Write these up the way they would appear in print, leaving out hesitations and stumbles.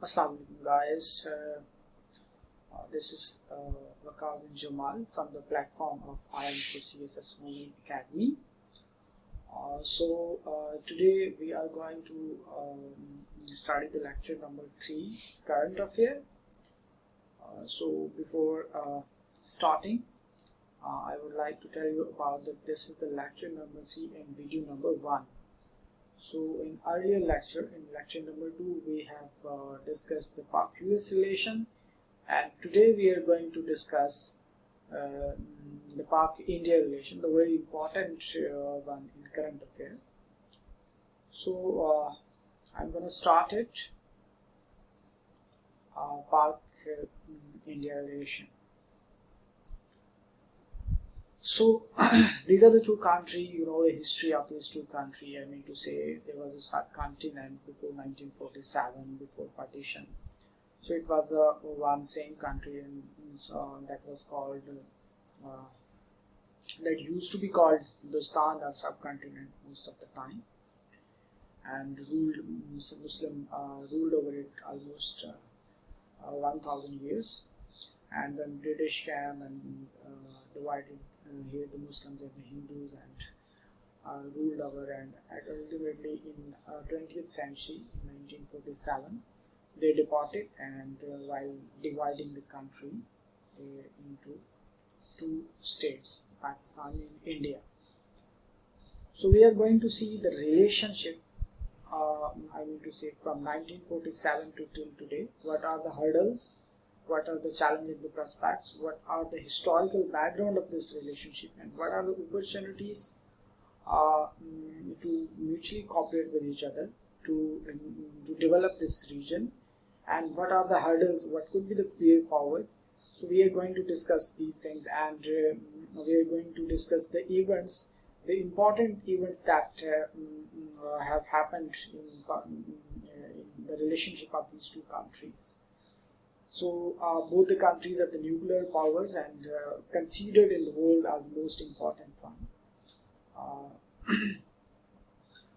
Assalamu alaikum guys. This is Waqar bin Jamal from the platform of IM4CSS Online Academy. Today we are going to study the lecture number 3, current affair. Before starting, I would like to tell you about that this is the lecture number 3 and video number 1. So in earlier lecture, in lecture number 2, we have discussed the Pak-US relation, and today we are going to discuss the Pak-India relation, the very important one in current affair. So I'm going to start it, Pak-India relation. So these are the two countries, the history of these two countries. I mean to say, there was a subcontinent before 1947, before partition. So it was the one same country, and that was called, that used to be called Hindustan or subcontinent most of the time, and Muslim ruled over it almost 1,000 years, and then British came and divided here the Muslims and the Hindus and ruled over, and ultimately in 20th century, in 1947, they departed, and while dividing the country into two states, Pakistan and India. So we are going to see the relationship, from 1947 to till today. What are the hurdles? What are the challenges, the prospects? What are the historical background of this relationship, and what are the opportunities to mutually cooperate with each other to develop this region, and what are the hurdles, what could be the way forward. So we are going to discuss these things, and we are going to discuss the events, the important events that have happened in the relationship of these two countries. So both the countries are the nuclear powers and considered in the world as the most important one.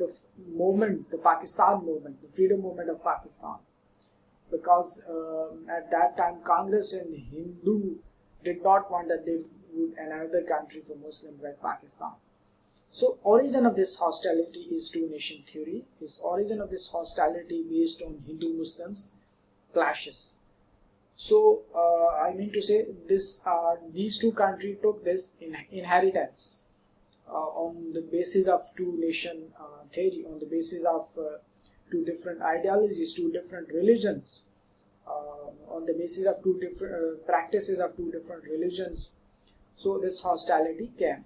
the movement, the Pakistan movement, the freedom movement of Pakistan, because at that time Congress and Hindu did not want that they would another country for Muslims like Pakistan. So origin of this hostility is two nation theory. Is origin of this hostility based on Hindu Muslims clashes. So I mean to say this these two countries took this inheritance on the basis of two nation theory, on the basis of two different ideologies, two different religions, on the basis of two different practices of two different religions. So this hostility came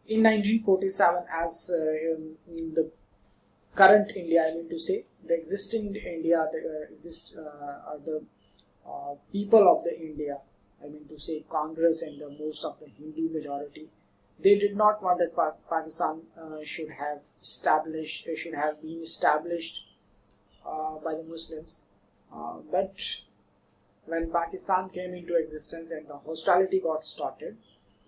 in 1947 as in the current India. I mean to say the existing India, the people of the India. I mean to say Congress and the most of the Hindu majority, they did not want that Pakistan should have been established by the Muslims. But when Pakistan came into existence and the hostility got started,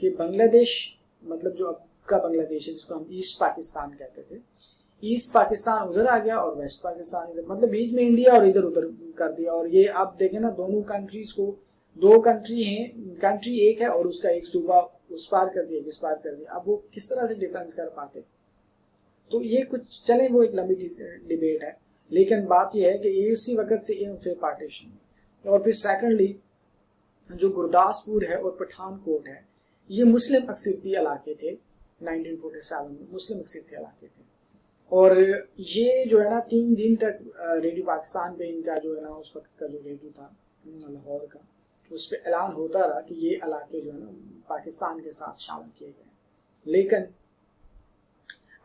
کہ بنگلہ دیش مطلب جو اب کا بنگلہ دیش ہے جس کو ہم ایسٹ پاکستان کہتے تھے, ایسٹ پاکستان ادھر آ گیا اور ویسٹ پاکستان ادھر, مطلب بیچ میں انڈیا اور ادھر ادھر کر دیا. اور یہ آپ دیکھیں نا دونوں کنٹریز کو, دو کنٹری ہیں, کنٹری ایک ہے اور اس کا ایک صوبہ اس پار کر دیا اس پار کر دیا. اب وہ کس طرح سے ڈیفینس کر پاتے؟ تو یہ کچھ چلیں وہ ایک لمبی ڈیبیٹ ہے, لیکن بات یہ ہے کہ یہ اسی وقت سے پھر پارٹیشن. اور پھر سیکنڈلی جو گرداسپور ہے اور پٹھان کوٹ ہے یہ مسلم اکثریتی علاقے تھے 1947 میں, مسلم اکثریتی علاقے تھے. اور یہ جو ہے نا 3 دن تک ریڈیو پاکستان پہ ان کا جو ہے نا اس وقت کا جو ریڈیو تھا لاہور کا, اس پہ اعلان ہوتا رہا کہ یہ علاقے جو ہے نا پاکستان کے ساتھ شامل کیے گئے. لیکن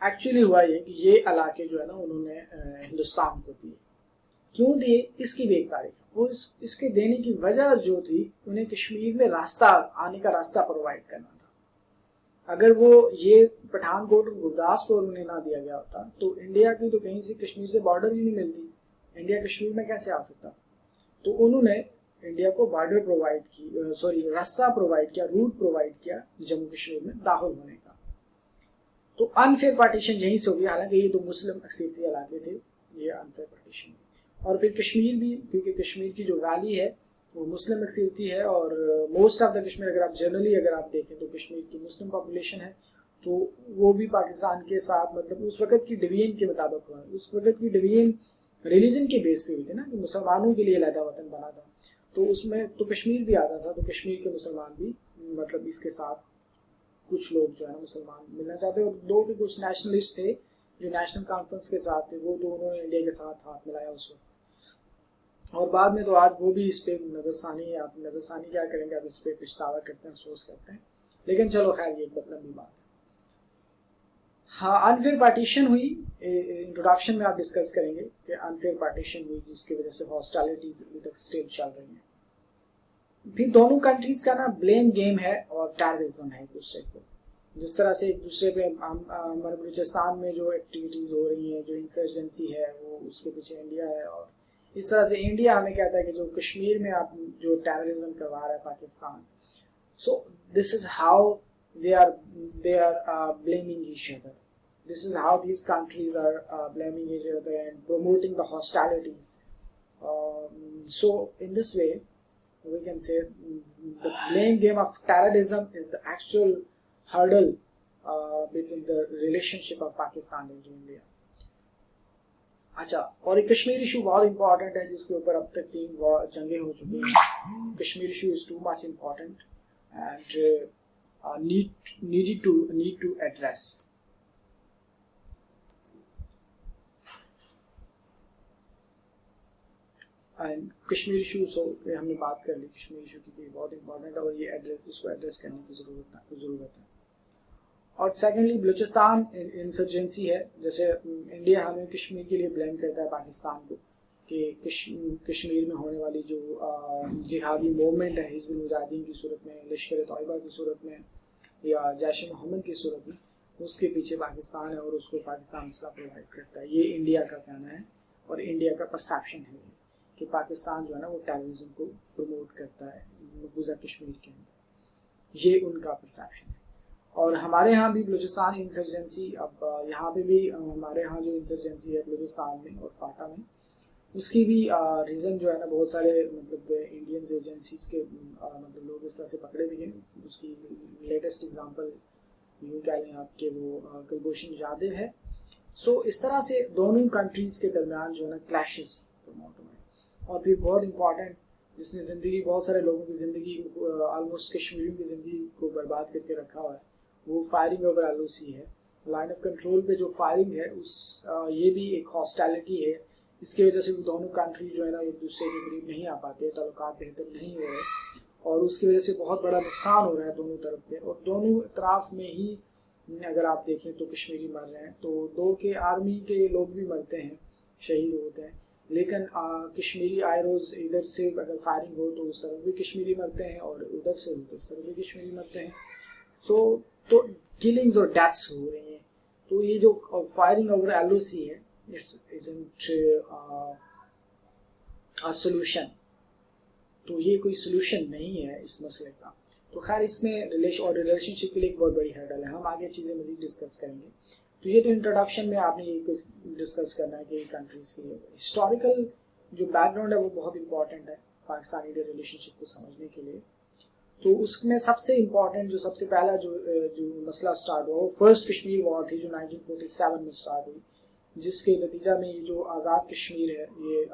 ایکچولی ہوا یہ کہ یہ علاقے جو ہے نا انہوں نے ہندوستان کو دیے. کیوں دیے اس کی بھی ایک تاریخ ہے. وہ اس کے دینے کی وجہ جو تھی انہیں کشمیر میں راستہ آنے کا راستہ پرووائڈ کرنا تھا. اگر وہ یہ پٹھان کوٹ اور گرداسپور انہیں نہ دیا گیا ہوتا تو انڈیا کی تو کہیں سے کشمیر سے بارڈر ہی نہیں ملتی, انڈیا کشمیر میں کیسے آ سکتا تھا. تو انہوں نے انڈیا کو بارڈر پرووائڈ کی, راستہ پرووائڈ کیا, روٹ پرووائڈ کیا جموں کشمیر میں داخل ہونے کا. تو انفیئر پارٹیشن یہیں سے ہو گیا, حالانکہ یہ تو مسلم اکثریتی علاقے تھے, یہ انفیئر پارٹیشن. اور پھر کشمیر بھی, کیونکہ کشمیر کی جو ویلی ہے وہ مسلم اکثریتی ہے اور موسٹ آف دا کشمیر اگر آپ جنرلی اگر آپ دیکھیں تو کشمیر کی مسلم پاپولیشن ہے, تو وہ بھی پاکستان کے ساتھ مطلب اس وقت کی ڈویژن کے مطابق ہوا. اس وقت کی ڈویژن ریلیجن کے بیس پہ ہوئی تھی نا, کہ مسلمانوں کے لیے علیحدہ وطن بنا تھا, تو اس میں تو کشمیر بھی آتا تھا. تو کشمیر کے مسلمان بھی مطلب اس کے ساتھ کچھ لوگ جو ہے نا مسلمان ملنا چاہتے, اور دو کے کچھ نیشنلسٹ تھے جو نیشنل کانفرنس کے ساتھ تھے, وہ تو انہوں نے انڈیا کے ساتھ ہاتھ ملایا اس وقت. اور بعد میں تو آج وہ بھی اس پہ نظر ثانی ہے. آپ نظر ثانی کیا کریں گے, آپ اس پہ پچھتاوا کرتے ہیں, افسوس کرتے ہیں. لیکن چلو خیر یہ ایک لمبی بات ہے. ہاں انفیئر پارٹیشن ہوئی, انٹروڈکشن میں آپ ڈسکس کریں گے کہ انفیئر پارٹیشن ہوئی جس کی وجہ سے ہاسٹیلٹیز ابھی تک اسٹیل چل رہی ہیں. پھر دونوں کنٹریز کا نا بلیم گیم ہے اور ٹیررزم ہے ایک دوسرے کو. جس طرح سے ایک دوسرے پہ ہمارے بلوچستان میں جو ایکٹیویٹیز ہو رہی ہیں, جو انسرجنسی ہے وہ اس کے پیچھے انڈیا ہے, اور اس طرح سے انڈیا ہمیں کہتا ہے کہ جو کشمیر میں آپ جو ٹیررزم کروا رہا ہے Pakistan, so this is how they are blaming each other. This is how these countries are blaming each other and promoting the hostilities. So in this way we can say the blame game of terrorism is the actual hurdle between the relationship of Pakistan and India. اچھا, اور ایک Kashmir issue بہت important ہے جس کے اوپر اب تک 3 جنگیں ہو چکی ہیں. Kashmir issue is too much important and need to address. And Kashmir issue ہم نے بات کر لی, کشمیر ایشو کی بہت امپورٹنٹ ہے اور یہ اس کو ایڈریس کرنے کی ضرورت ہے. اور سیکنڈلی بلوچستان انسرجنسی ہے. جیسے انڈیا ہمیں کشمیر کے لیے بلیم کرتا ہے پاکستان کو کہ کشمیر میں ہونے والی جو جہادی موومنٹ ہے حزب المجاہدین کی صورت میں, لشکر طیبہ کی صورت میں یا جیش محمد کی صورت میں, اس کے پیچھے پاکستان ہے اور اس کو پاکستان اسلحہ پرووائڈ کرتا ہے. یہ انڈیا کا کہنا ہے اور انڈیا کا پرسیپشن ہے کہ پاکستان جو ہے نا وہ ٹیررزم کو پروموٹ کرتا ہے مقبوضہ کشمیر کے اندر. یہ ان کا پرسیپشن ہے. اور ہمارے ہاں بھی بلوچستان انسرجنسی, اب یہاں پہ بھی ہمارے ہاں جو انسرجنسی ہے بلوچستان میں اور فاٹا میں, اس کی بھی ریزن جو ہے نا بہت سارے مطلب انڈینز ایجنسیز کے مطلب لوگ اس طرح سے پکڑے بھی ہیں. اس کی لیٹسٹ ایگزامپل یوں کہہ لیں آپ کہ وہ کلبھوشن یادو ہے. سو اس طرح سے دونوں کنٹریز کے درمیان جو ہے نا کلیشز پروموٹ ہوئے. اور پھر بہت امپورٹنٹ جس نے زندگی, بہت سارے لوگوں کی زندگی, آلموسٹ کشمیریوں کی زندگی کو برباد کر کے رکھا ہوا ہے, وہ فائرنگ اوور LOC ہے. لائن آف کنٹرول پہ جو فائرنگ ہے یہ بھی ایک ہاسٹیلٹی ہے. اس کی وجہ سے دونوں کنٹری جو ہے نا ایک دوسرے کے قریب نہیں آ پاتے, تعلقات بہتر نہیں ہو رہے, اور اس کی وجہ سے بہت بڑا نقصان ہو رہا ہے دونوں طرف پہ. اور دونوں اطراف میں ہی اگر آپ دیکھیں تو کشمیری مر رہے ہیں, تو 2 کے آرمی کے لوگ بھی مرتے ہیں, شہید ہوتے ہیں. لیکن کشمیری آئے روز ادھر سے اگر فائرنگ ہو تو اس طرف بھی کشمیری مرتے ہیں, اور ادھر سے ہو تو اس طرف بھی کشمیری مرتے ہیں. سو تو کلنگز اور ڈیتھس ہو رہی ہیں. تو یہ جو فائرنگ اوور LOC ہے isn't a solution. تو یہ کوئی سلوشن نہیں ہے اس مسئلے کا. تو خیر اس میں ریلیشن شپ کے لیے ایک بہت بڑی ہرڈل ہے، ہم آگے چیزیں مزید ڈسکس کریں گے. تو یہ تو انٹروڈکشن میں آپ نے یہ ڈسکس کرنا ہے کہ کنٹریز کی ہسٹوریکل جو بیک گراؤنڈ ہے وہ بہت امپورٹنٹ ہے پاکستان انڈیا ریلیشن شپ کو سمجھنے کے لیے. تو اس میں سب سے امپورٹنٹ جو سب سے پہلا جو مسئلہ اسٹارٹ ہوا وہ فرسٹ کشمیر وار تھی جو 1947 میں اسٹارٹ ہوئی، جس کے نتیجہ میں یہ جو آزاد کشمیر ہے، یہ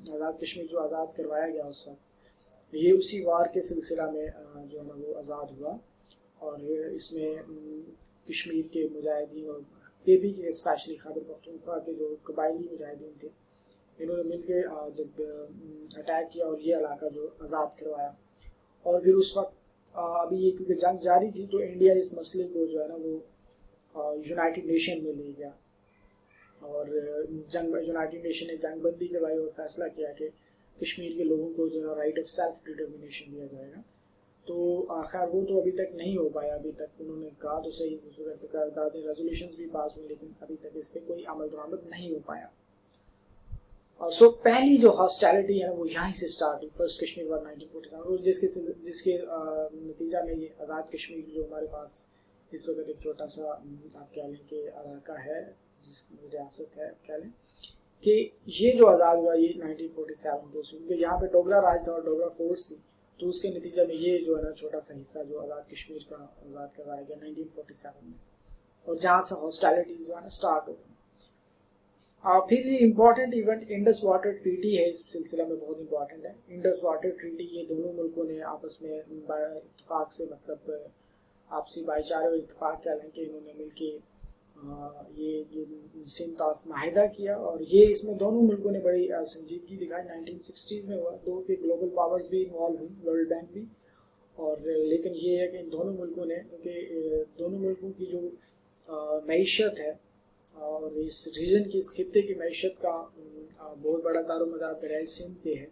آزاد کشمیر جو آزاد کروایا گیا اس وقت، یہ اسی وار کے سلسلہ میں جو ہے نا وہ آزاد ہوا. اور اس میں کشمیر کے مجاہدین اور کے پی کے اسپیشلی خیبر پختونخوا کے جو قبائلی مجاہدین تھے، انہوں نے مل کے جب اٹیک کیا اور یہ علاقہ جو آزاد کروایا. اور پھر اس وقت ابھی یہ کیونکہ جنگ جاری تھی تو انڈیا اس مسئلے کو جو ہے نا وہ یونائٹڈ نیشن میں لے گیا، اور یونائٹڈ نیشن نے جنگ بندی کروائی اور فیصلہ کیا کہ کشمیر کے لوگوں کو جو ہے رائٹ آف سیلف ڈٹرمنیشن دیا جائے گا. تو خیر وہ تو ابھی تک نہیں ہو پایا، ابھی تک انہوں نے کہا تو صحیح صورت قراردادیں ریزولوشنز بھی پاس ہوئی، لیکن ابھی تک اس پہ کوئی عمل درآمد نہیں ہو پایا. سو پہلی جو ہاسٹیلٹی ہے وہ یہیں سے اسٹارٹ ہوئی، فرسٹ کشمیر وار 1947، اور جس کے نتیجہ میں یہ آزاد کشمیر جو ہمارے پاس اس وقت ایک چھوٹا سا آپ کہہ لیں کہ علاقہ ہے، جس کی ریاست ہے کہہ لیں، کہ یہ جو آزاد ہوا یہ 1947 کو، کیونکہ یہاں پہ ڈوگرا راج تھا اور ڈوگرا فورس تھی، تو اس کے نتیجہ میں یہ جو ہے نا چھوٹا سا حصہ جو آزاد کشمیر کا آزاد کروایا گیا 1947 میں، اور جہاں سے ہاسٹیلٹیز جو ہے نا اسٹارٹ ہو گئی. پھر یہ important event Indus water treaty ہے، اس سلسلہ میں بہت امپورٹنٹ ہے. انڈس واٹر ٹریٹی یہ دونوں ملکوں نے آپس میں اتفاق سے، مطلب آپسی بھائی چارے اور اتفاق کہہ لیں کہ انہوں نے مل کے یہ جو سمتاس معاہدہ کیا، اور یہ اس میں دونوں ملکوں نے بڑی سنجیدگی دکھائی. 1960 میں ہوا، دو کے گلوبل پاورز بھی انوالو ہوئی، ورلڈ بینک بھی، اور لیکن یہ ہے کہ ان دونوں ملکوں نے، کیونکہ دونوں ملکوں کی جو معیشت ہے اور اس ریجن کی، اس خطے کی معیشت کا بہت بڑا دار و مدار دریائے سندھ پہ ہے،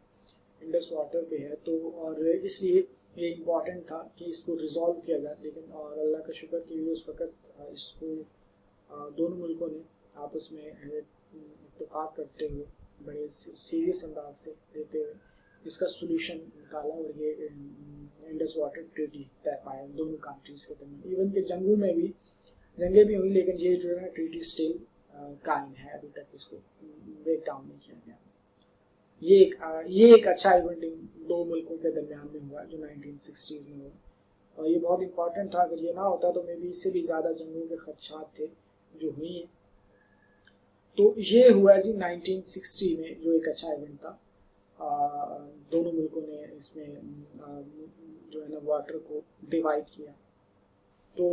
انڈس واٹر پہ ہے، تو اور اس لیے یہ امپورٹنٹ تھا کہ اس کو ریزالو کیا جائے. لیکن اور اللہ کا شکر کہ اس وقت اس کو دونوں ملکوں نے آپس میں اتفاق کرتے ہوئے بڑے سیریس انداز سے لیتے ہوئے اس کا سولوشن نکالا، اور یہ انڈس واٹر ٹریٹی طے پایا دونوں کنٹریز کے درمیان. ایون کہ جنگیں بھی ہوئی، لیکن یہ جو ہے ٹریٹی اسٹل قائم ہے، ابھی تک اس کو بریک ڈاؤن نہیں کیا گیا. یہ ایک اچھا ایونٹ دو ملکوں کے درمیان میں ہوا جو 1960 میں ہوا، اور یہ بہت امپورٹنٹ تھا. اگر یہ نہ ہوتا تو میں بھی اس سے بھی زیادہ جنگوں کے خدشات تھے جو ہوئی ہیں. تو یہ ہوا جی 1960 میں جو ایک اچھا ایونٹ تھا. دونوں ملکوں نے اس میں جو ہے نا واٹر کو ڈیوائڈ کیا. تو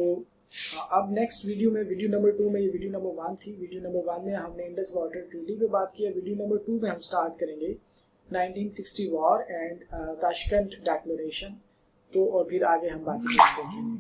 اب نیکسٹ ویڈیو میں، ویڈیو نمبر 2 میں، یہ ویڈیو نمبر 1 تھی، ویڈیو نمبر 1 میں ہم نے انڈس واٹر ٹریٹی پہ بات کیا. ویڈیو نمبر 2 میں ہم سٹارٹ کریں گے 1960 وار اینڈ تاشکنٹ ڈیکلریشن. تو اور پھر آگے ہم باقی دیکھیں گے.